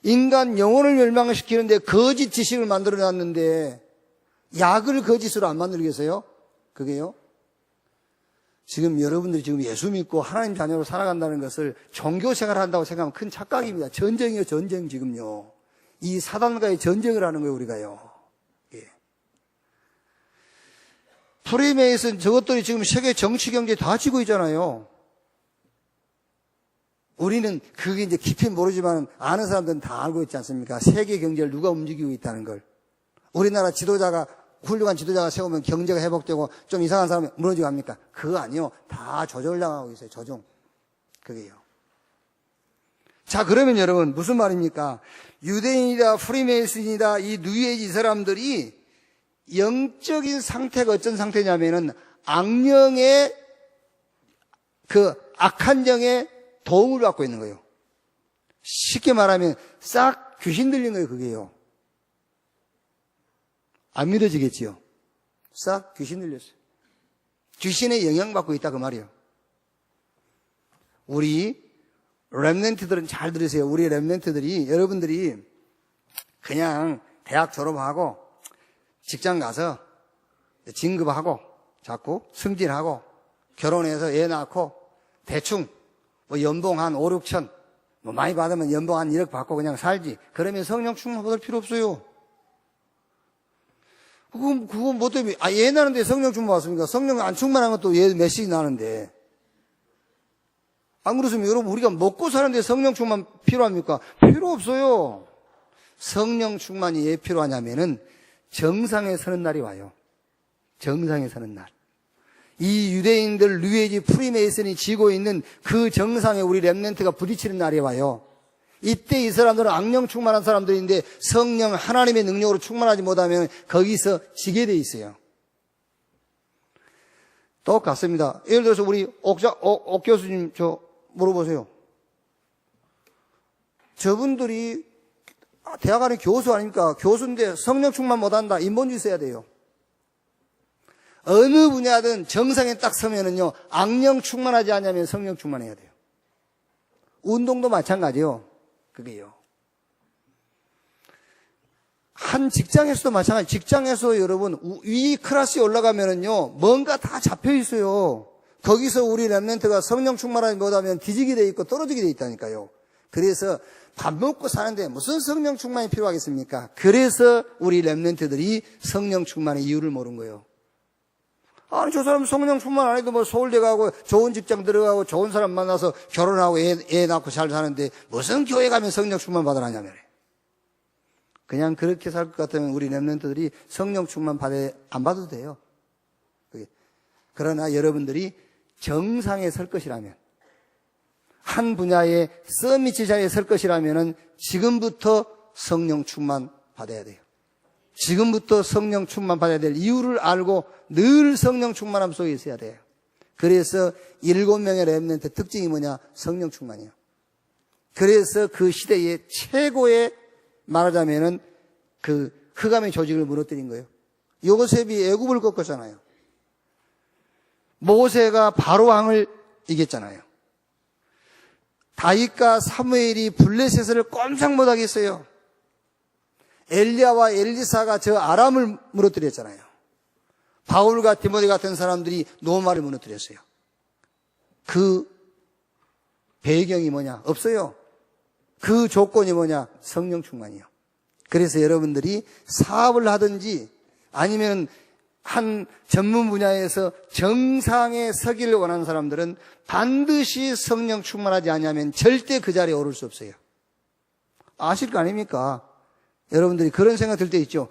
A: 인간 영혼을 멸망시키는데 거짓 지식을 만들어 놨는데 약을 거짓으로 안 만들겠어요? 그게요? 지금 여러분들이 지금 예수 믿고 하나님 자녀로 살아간다는 것을 종교 생활을 한다고 생각하면 큰 착각입니다. 전쟁이요, 전쟁 지금요. 이 사단과의 전쟁을 하는 거예요, 우리가요. 예. 프리메이슨 저것들이 지금 세계 정치 경제 다 지고 있잖아요. 우리는 그게 이제 깊이 모르지만 아는 사람들은 다 알고 있지 않습니까? 세계 경제를 누가 움직이고 있다는 걸. 우리나라 훌륭한 지도자가 세우면 경제가 회복되고 좀 이상한 사람이 무너지고 합니까? 그거 아니요. 다 조정을 당하고 있어요. 조정. 그게요. 자, 그러면 여러분 무슨 말입니까? 유대인이다, 프리메이슨이다, 이 뉴에이지 사람들이 영적인 상태가 어떤 상태냐면은 악령의 그 악한 영의 도움을 받고 있는 거예요. 쉽게 말하면 싹 귀신 들린 거예요, 그게요. 안 믿어지겠지요? 싹 귀신 들렸어요. 귀신의 영향받고 있다 그 말이에요. 우리 렘넌트들은 잘 들으세요. 우리 렘넌트들이, 여러분들이 그냥 대학 졸업하고 직장 가서 진급하고 자꾸 승진하고 결혼해서 애 낳고 대충 뭐 연봉 한 5, 6천 뭐 많이 받으면 연봉 한 1억 받고 그냥 살지. 그러면 성령 충만 받을 필요 없어요. 그건 뭐 때문에, 얘 나는데 성령 충만 받습니까? 성령 안 충만한 것도 얘 몇씩 나는데. 안 그렇습니까? 여러분, 우리가 먹고 사는데 성령 충만 필요합니까? 필요 없어요. 성령 충만이 왜 필요하냐면은 정상에 서는 날이 와요. 정상에 서는 날. 이 유대인들, 뉴에이지, 프리메이슨이 지고 있는 그 정상에 우리 렘넌트가 부딪히는 날이 와요. 이때 이 사람들은 악령 충만한 사람들인데 성령 하나님의 능력으로 충만하지 못하면 거기서 지게 돼 있어요. 똑같습니다. 예를 들어서 우리 옥 교수님 물어보세요. 저분들이 대학 안에 교수 아닙니까? 교수인데 성령 충만 못한다. 인본주의 써야 돼요. 어느 분야든 정상에 딱 서면은요, 악령 충만하지 않으면 성령 충만해야 돼요. 운동도 마찬가지요. 그게요. 한 직장에서도 마찬가지. 직장에서 여러분, 위 클래스에 올라가면은요, 뭔가 다 잡혀 있어요. 거기서 우리 렘넌트가 성령 충만하지 못하면 뒤지게 돼 있고 떨어지게 돼 있다니까요. 그래서 밥 먹고 사는데 무슨 성령 충만이 필요하겠습니까? 그래서 우리 렘넌트들이 성령 충만의 이유를 모르는 거예요. 아니, 저 사람 성령 충만 안 해도 뭐 서울대 가고 좋은 직장 들어가고 좋은 사람 만나서 결혼하고 애 낳고 잘 사는데 무슨 교회 가면 성령 충만 받으라냐며. 그냥 그렇게 살 것 같으면 우리 렘넌트들이 성령 충만 안 받아도 돼요. 그러나 여러분들이 정상에 설 것이라면, 한 분야의 서밋 자리에 설 것이라면은 지금부터 성령 충만 받아야 돼요. 지금부터 성령 충만 받아야 될 이유를 알고 늘 성령 충만함 속에 있어야 돼요. 그래서 7명의 렘넌트 특징이 뭐냐? 성령 충만이에요. 그래서 그 시대의 최고의 말하자면은 그 흑암의 조직을 무너뜨린 거예요. 요셉이 애굽을 꺾었잖아요. 모세가 바로 왕을 이겼잖아요. 다윗과 사무엘이 블레셋을 꼼짝 못하겠어요. 엘리야와 엘리사가 저 아람을 무너뜨렸잖아요. 바울과 디모데 같은 사람들이 로마를 무너뜨렸어요. 그 배경이 뭐냐? 없어요. 그 조건이 뭐냐? 성령 충만이요. 그래서 여러분들이 사업을 하든지 아니면 한 전문 분야에서 정상에 서기를 원하는 사람들은 반드시 성령 충만하지 않으면 절대 그 자리에 오를 수 없어요. 아실 거 아닙니까? 여러분들이 그런 생각 들 때 있죠.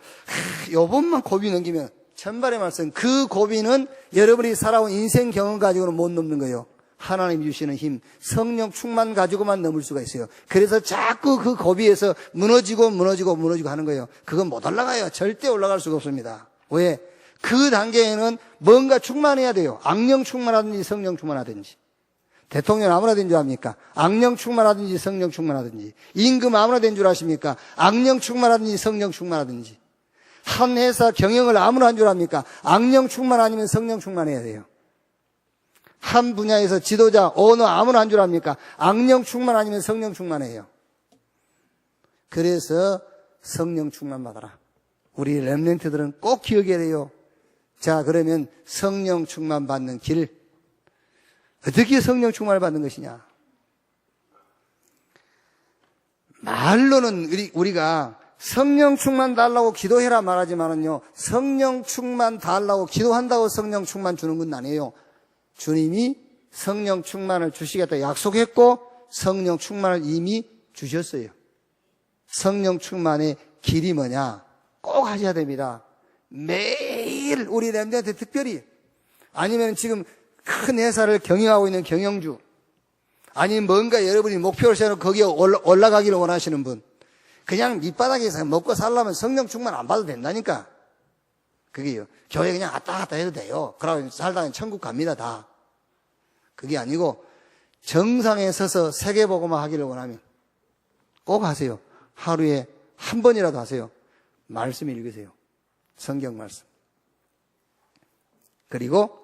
A: 요번만 고비 넘기면 천발의 말씀, 그 고비는 여러분이 살아온 인생 경험 가지고는 못 넘는 거예요. 하나님 주시는 힘, 성령 충만 가지고만 넘을 수가 있어요. 그래서 자꾸 그 고비에서 무너지고 하는 거예요. 그건 못 올라가요. 절대 올라갈 수가 없습니다. 왜? 그 단계에는 뭔가 충만해야 돼요. 악령 충만하든지 성령 충만하든지. 대통령 아무나 된 줄 압니까? 악령 충만하든지 성령 충만하든지. 임금 아무나 된 줄 아십니까? 악령 충만하든지 성령 충만하든지. 한 회사 경영을 아무나 한 줄 압니까? 악령 충만 아니면 성령 충만해야 돼요. 한 분야에서 지도자, 오너 아무나 한 줄 압니까? 악령 충만 아니면 성령 충만해요. 그래서 성령 충만 받아라. 우리 렘넌트들은 꼭 기억해야 돼요. 자, 그러면 성령 충만 받는 길, 어떻게 성령 충만을 받는 것이냐? 말로는 우리가 성령 충만 달라고 기도해라 말하지만은요, 성령 충만 달라고 기도한다고 성령 충만 주는 건 아니에요. 주님이 성령 충만을 주시겠다 약속했고 성령 충만을 이미 주셨어요. 성령 충만의 길이 뭐냐? 꼭 하셔야 됩니다. 매일 우리 렘넌트 특별히, 아니면 지금 큰 회사를 경영하고 있는 경영주, 아니 뭔가 여러분이 목표를 세워놓고 거기에 올라가기를 원하시는 분, 그냥 밑바닥에서 먹고 살려면 성령 충만 안 받아도 된다니까. 그게요. 교회 그냥 왔다 갔다 해도 돼요. 그러고 살다가 천국 갑니다 다. 그게 아니고 정상에 서서 세계복음화 하기를 원하면 꼭 하세요. 하루에 한 번이라도 하세요. 말씀 읽으세요. 성경 말씀. 그리고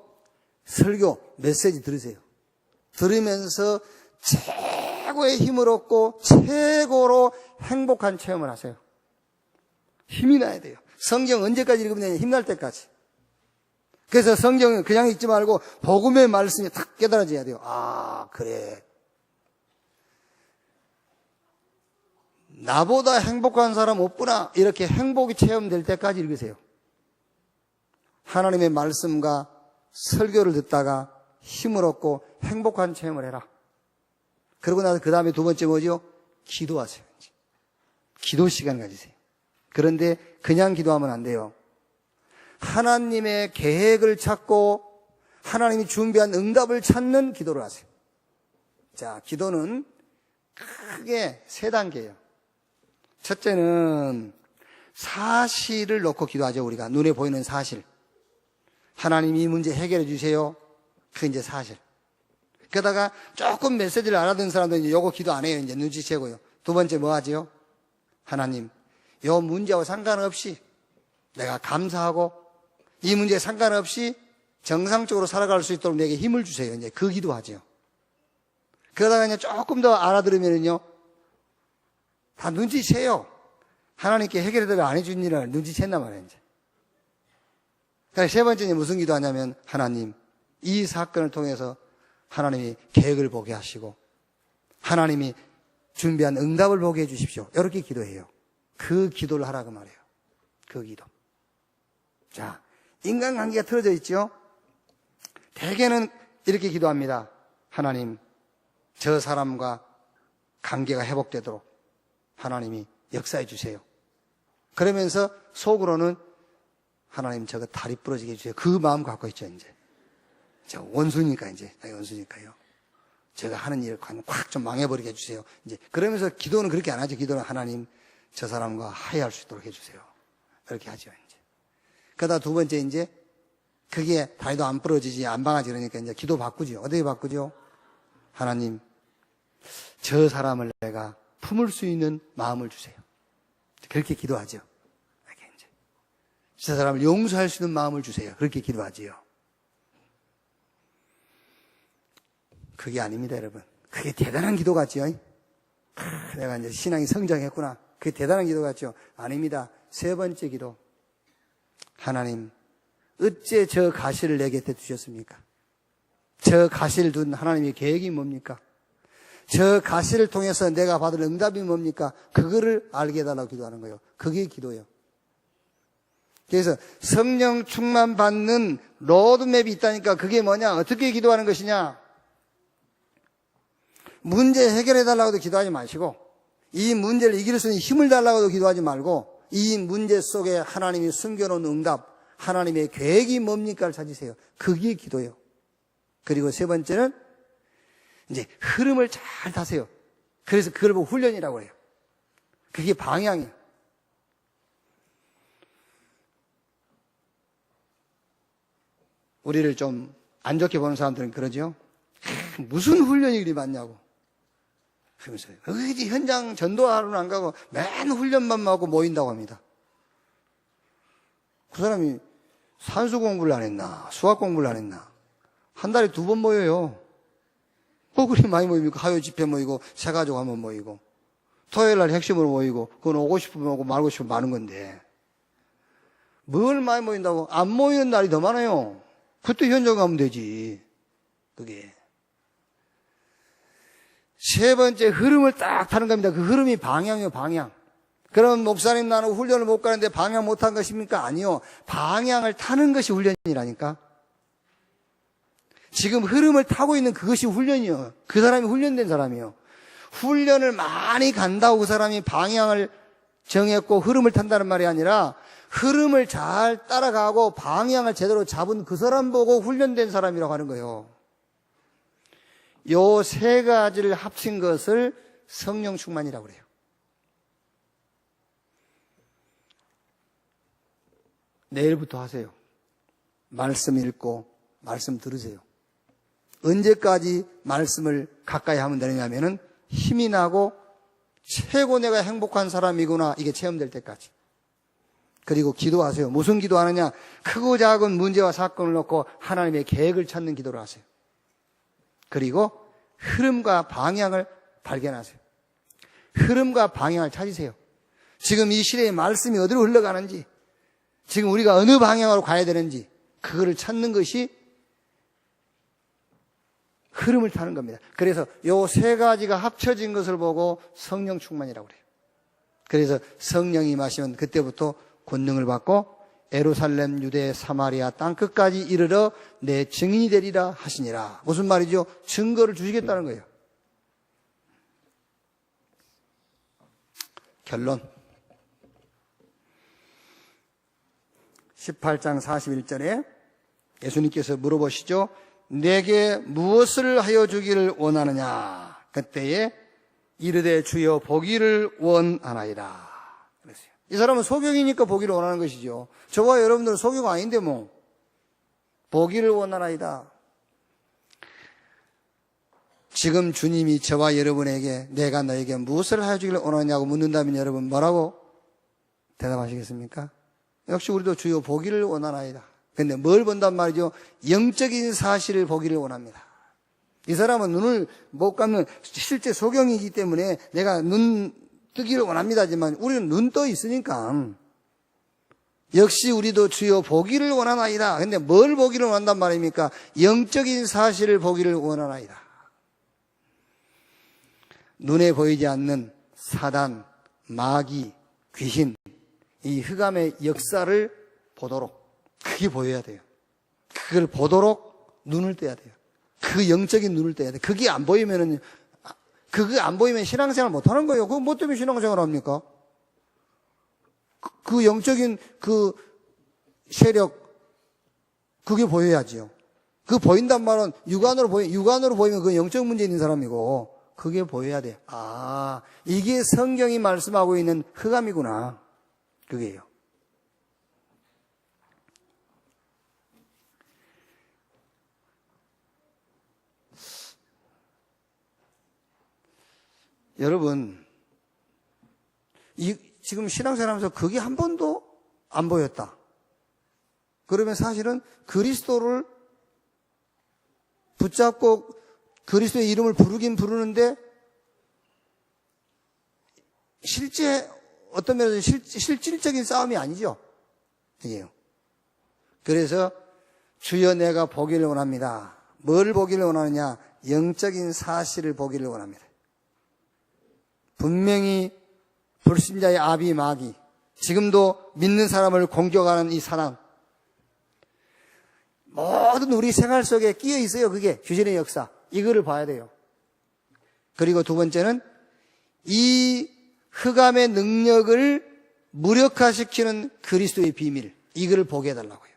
A: 설교, 메시지 들으세요. 들으면서 최고의 힘을 얻고 최고로 행복한 체험을 하세요. 힘이 나야 돼요. 성경 언제까지 읽으면 되냐? 힘날 때까지. 그래서 성경을 그냥 읽지 말고 복음의 말씀이 탁 깨달아져야 돼요. 아, 그래. 나보다 행복한 사람 없구나. 이렇게 행복이 체험될 때까지 읽으세요. 하나님의 말씀과 설교를 듣다가 힘을 얻고 행복한 체험을 해라. 그러고 나서 그 다음에 두 번째 뭐죠? 기도하세요. 기도 시간 가지세요. 그런데 그냥 기도하면 안 돼요. 하나님의 계획을 찾고 하나님이 준비한 응답을 찾는 기도를 하세요. 자, 기도는 크게 세 단계예요. 첫째는 사실을 놓고 기도하죠. 우리가 눈에 보이는 사실. 하나님이 이 문제 해결해 주세요. 그게 이제 사실. 그러다가 조금 메시지를 알아듣는 사람들은 이제 요거 기도 안 해요. 이제 눈치채고요. 두 번째 뭐 하지요? 하나님, 요 문제와 상관없이 내가 감사하고 이 문제에 상관없이 정상적으로 살아갈 수 있도록 내게 힘을 주세요. 이제 그 기도하죠. 그러다가 이제 조금 더 알아들으면요, 다 눈치채요. 하나님께 해결해도 안 해준 일을 눈치챘단 말이에요. 이제. 그러니까 세 번째는 무슨 기도하냐면, 하나님, 이 사건을 통해서 하나님이 계획을 보게 하시고 하나님이 준비한 응답을 보게 해주십시오. 이렇게 기도해요. 그 기도를 하라고 말해요. 그 기도. 자, 인간관계가 틀어져 있죠. 대개는 이렇게 기도합니다. 하나님, 저 사람과 관계가 회복되도록 하나님이 역사해 주세요. 그러면서 속으로는 하나님 저거 다리 부러지게 해주세요. 그 마음 갖고 있죠. 이제 저 원수니까, 이제 원수니까요. 제가 하는 일을 확 좀 망해버리게 해주세요. 이제 그러면서 기도는 그렇게 안 하죠. 기도는 하나님 저 사람과 화해할 수 있도록 해주세요. 이렇게 하죠. 이제 그러다 두 번째, 이제 그게 다리도 안 부러지지 안 방아지 그러니까 이제 기도 바꾸죠. 어떻게 바꾸죠? 하나님, 저 사람을 내가 품을 수 있는 마음을 주세요. 그렇게 기도하죠. 이렇게 이제 저 사람을 용서할 수 있는 마음을 주세요. 그렇게 기도하지요. 그게 아닙니다, 여러분. 그게 대단한 기도 같지요? 내가 이제 신앙이 성장했구나. 그게 대단한 기도 같죠? 아닙니다. 세 번째 기도. 하나님, 어째 저 가시를 내 곁에 두셨습니까? 저 가시를 둔 하나님의 계획이 뭡니까? 저 가시를 통해서 내가 받을 응답이 뭡니까? 그거를 알게 해달라고 기도하는 거예요. 그게 기도예요. 그래서 성령 충만 받는 로드맵이 있다니까. 그게 뭐냐? 어떻게 기도하는 것이냐? 문제 해결해 달라고도 기도하지 마시고, 이 문제를 이길 수 있는 힘을 달라고도 기도하지 말고, 이 문제 속에 하나님이 숨겨놓은 응답, 하나님의 계획이 뭡니까를 찾으세요. 그게 기도예요. 그리고 세 번째는 이제 흐름을 잘 타세요. 그래서 그걸 보고 훈련이라고 해요. 그게 방향이에요. 우리를 좀 안 좋게 보는 사람들은 그러죠. 무슨 훈련이 그리 많냐고. 그러면서 어디 현장 전도하러는 안 가고 맨 훈련만 하고 모인다고 합니다. 그 사람이 산수 공부를 안 했나, 수학 공부를 안 했나. 한 달에 2번 모여요. 뭐 그리 많이 모입니까? 화요 집회 모이고 새가족 한번 모이고 토요일 날 핵심으로 모이고, 그건 오고 싶으면 오고 말고 싶으면 마는 건데 뭘 많이 모인다고? 안 모이는 날이 더 많아요. 그때 현장 가면 되지. 그게 세 번째, 흐름을 딱 타는 겁니다. 그 흐름이 방향이에요. 방향. 그럼 목사님, 나는 훈련을 못 가는데 방향 못 한 것입니까? 아니요. 방향을 타는 것이 훈련이라니까. 지금 흐름을 타고 있는 그것이 훈련이요. 그 사람이 훈련된 사람이요. 훈련을 많이 간다고 그 사람이 방향을 정했고 흐름을 탄다는 말이 아니라, 흐름을 잘 따라가고 방향을 제대로 잡은 그 사람 보고 훈련된 사람이라고 하는 거예요. 요 세 가지를 합친 것을 성령 충만이라고 그래요. 내일부터 하세요. 말씀 읽고 말씀 들으세요. 언제까지 말씀을 가까이 하면 되느냐면은 힘이 나고 최고 내가 행복한 사람이구나 이게 체험될 때까지. 그리고 기도하세요. 무슨 기도하느냐? 크고 작은 문제와 사건을 놓고 하나님의 계획을 찾는 기도를 하세요. 그리고 흐름과 방향을 발견하세요. 흐름과 방향을 찾으세요. 지금 이 시대의 말씀이 어디로 흘러가는지, 지금 우리가 어느 방향으로 가야 되는지 그거를 찾는 것이 흐름을 타는 겁니다. 그래서 요 세 가지가 합쳐진 것을 보고 성령 충만이라고 그래요. 그래서 성령이 임하시면 그때부터 권능을 받고 예루살렘, 유대, 사마리아 땅끝까지 이르러 내 증인이 되리라 하시니라. 무슨 말이죠? 증거를 주시겠다는 거예요. 결론. 18장 41절에 예수님께서 물어보시죠. 내게 무엇을 하여 주기를 원하느냐? 그때에 이르되 주여 보기를 원하나이다. 그랬어요. 이 사람은 소경이니까 보기를 원하는 것이죠. 저와 여러분들은 소경 아닌데 뭐. 보기를 원하나이다. 지금 주님이 저와 여러분에게 내가 너에게 무엇을 하여 주기를 원하냐고 묻는다면 여러분 뭐라고 대답하시겠습니까? 역시 우리도 주여 보기를 원하나이다. 근데 뭘 본단 말이죠? 영적인 사실을 보기를 원합니다. 이 사람은 눈을 못 감는 실제 소경이기 때문에 내가 눈 뜨기를 원합니다지만 우리는 눈 떠 있으니까 역시 우리도 주여 보기를 원하나이다. 근데 뭘 보기를 원한단 말입니까? 영적인 사실을 보기를 원하나이다. 눈에 보이지 않는 사단, 마귀, 귀신, 이 흑암의 역사를 보도록 그게 보여야 돼요. 그걸 보도록 눈을 떼야 돼요. 그 영적인 눈을 떼야 돼요. 그게 안 보이면은, 그게 안 보이면 신앙생활 못 하는 거예요. 그거 뭐 때문에 신앙생활 합니까? 그 영적인 그 세력, 그게 보여야지요. 그 보인단 말은 육안으로 보이면 그 영적 문제 있는 사람이고, 그게 보여야 돼. 아, 이게 성경이 말씀하고 있는 흑암이구나. 그게요. 여러분, 지금 신앙생활하면서 그게 한 번도 안 보였다. 그러면 사실은 그리스도를 붙잡고 그리스도의 이름을 부르긴 부르는데 실제 어떤 면에서 실질적인 싸움이 아니죠. 이게요. 그래서 주여 내가 보기를 원합니다. 뭘 보기를 원하느냐? 영적인 사실을 보기를 원합니다. 분명히 불신자의 아비 마귀, 지금도 믿는 사람을 공격하는 이 사랑, 모든 우리 생활 속에 끼어 있어요. 그게 귀신의 역사. 이거를 봐야 돼요. 그리고 두 번째는 이 흑암의 능력을 무력화시키는 그리스도의 비밀, 이거를 보게 해달라고요.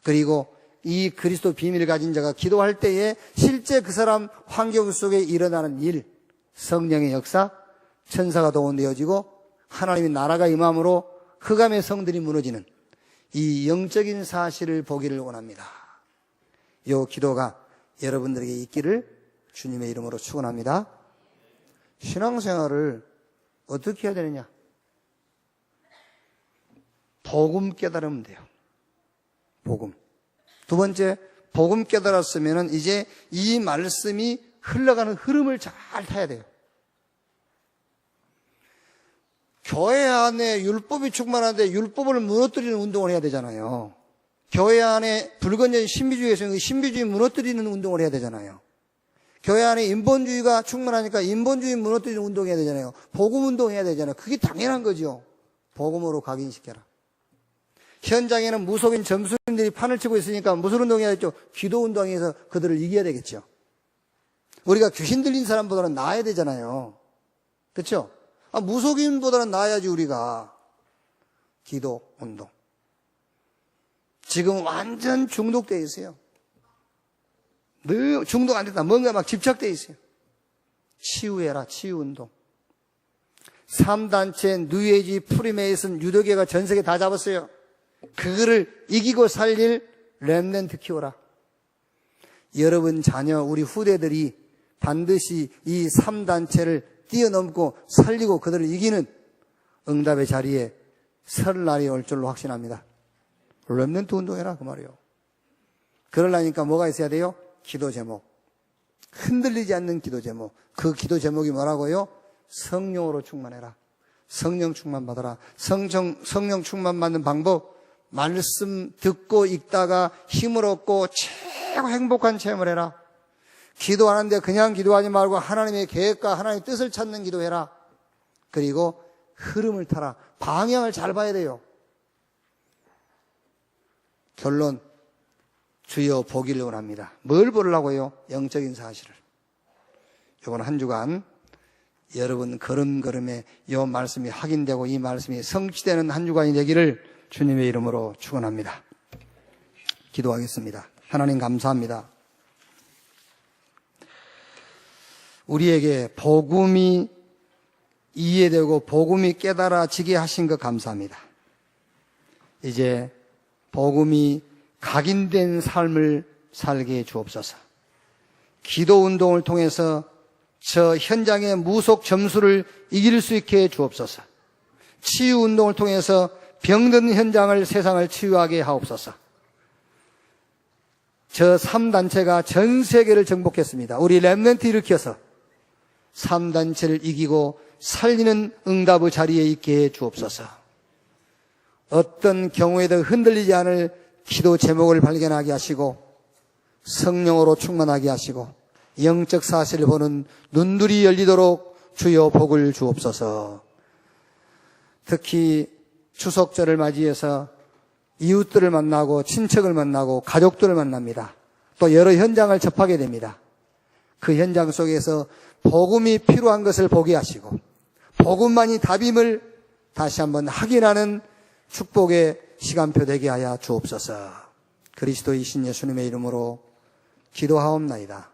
A: 그리고 이 그리스도 비밀을 가진 자가 기도할 때에 실제 그 사람 환경 속에 일어나는 일, 성령의 역사, 천사가 동원되어지고 하나님의 나라가 임함으로 흑암의 성들이 무너지는 이 영적인 사실을 보기를 원합니다. 이 기도가 여러분들에게 있기를 주님의 이름으로 축원합니다. 신앙생활을 어떻게 해야 되느냐? 복음 깨달으면 돼요. 복음. 두 번째, 복음 깨달았으면 이제 이 말씀이 흘러가는 흐름을 잘 타야 돼요. 교회 안에 율법이 충만한데 율법을 무너뜨리는 운동을 해야 되잖아요. 교회 안에 불건전 신비주의에서 신비주의 무너뜨리는 운동을 해야 되잖아요. 교회 안에 인본주의가 충만하니까 인본주의 무너뜨리는 운동을 해야 되잖아요. 복음 운동해야 되잖아요. 그게 당연한 거죠. 복음으로 각인시켜라. 현장에는 무속인 점수님들이 판을 치고 있으니까 무슨 운동해야겠죠? 기도 운동해서 그들을 이겨야 되겠죠. 우리가 귀신 들린 사람보다는 나아야 되잖아요. 그렇죠? 무속인보다는 나아야지 우리가. 기도 운동. 지금 완전 중독되어 있어요. 늘 중독 안 됐다. 뭔가 막 집착돼 있어요. 치유해라. 치유운동. 3단체 뉴에이지 프리메이슨 유도계가 전 세계 다 잡았어요. 그거를 이기고 살릴 렘넌트 키워라. 여러분 자녀 우리 후대들이 반드시 이 3단체를 뛰어넘고 살리고 그들을 이기는 응답의 자리에 설 날이 올 줄로 확신합니다. 렘넌트 운동해라 그 말이에요. 그러려니까 뭐가 있어야 돼요? 기도 제목. 흔들리지 않는 기도 제목. 그 기도 제목이 뭐라고요? 성령으로 충만해라. 성령 충만 받아라. 성령 충만 받는 방법, 말씀 듣고 읽다가 힘을 얻고 최고 행복한 체험을 해라. 기도하는데 그냥 기도하지 말고 하나님의 계획과 하나님의 뜻을 찾는 기도해라. 그리고 흐름을 타라. 방향을 잘 봐야 돼요. 결론, 주여 보기를 원합니다. 뭘 보려고요? 영적인 사실을. 이번 한 주간 여러분 걸음걸음에 이 말씀이 확인되고 이 말씀이 성취되는 한 주간이 되기를 주님의 이름으로 축원합니다. 기도하겠습니다. 하나님 감사합니다. 우리에게 복음이 이해되고 복음이 깨달아지게 하신 것 감사합니다. 이제 복음이 각인된 삶을 살게 주옵소서. 기도 운동을 통해서 저 현장의 무속 점수를 이길 수 있게 주옵소서. 치유 운동을 통해서 병든 현장을 세상을 치유하게 하옵소서. 저 3단체가 전 세계를 정복했습니다. 우리 렘넌트 일으켜서 3단체를 이기고 살리는 응답의 자리에 있게 해 주옵소서. 어떤 경우에도 흔들리지 않을 기도 제목을 발견하게 하시고 성령으로 충만하게 하시고 영적 사실을 보는 눈들이 열리도록 주여 복을 주옵소서. 특히 추석절을 맞이해서 이웃들을 만나고 친척을 만나고 가족들을 만납니다. 또 여러 현장을 접하게 됩니다. 그 현장 속에서 복음이 필요한 것을 보게 하시고 복음만이 답임을 다시 한번 확인하는 축복의 시간표 되게 하여 주옵소서. 그리스도이신 예수님의 이름으로 기도하옵나이다.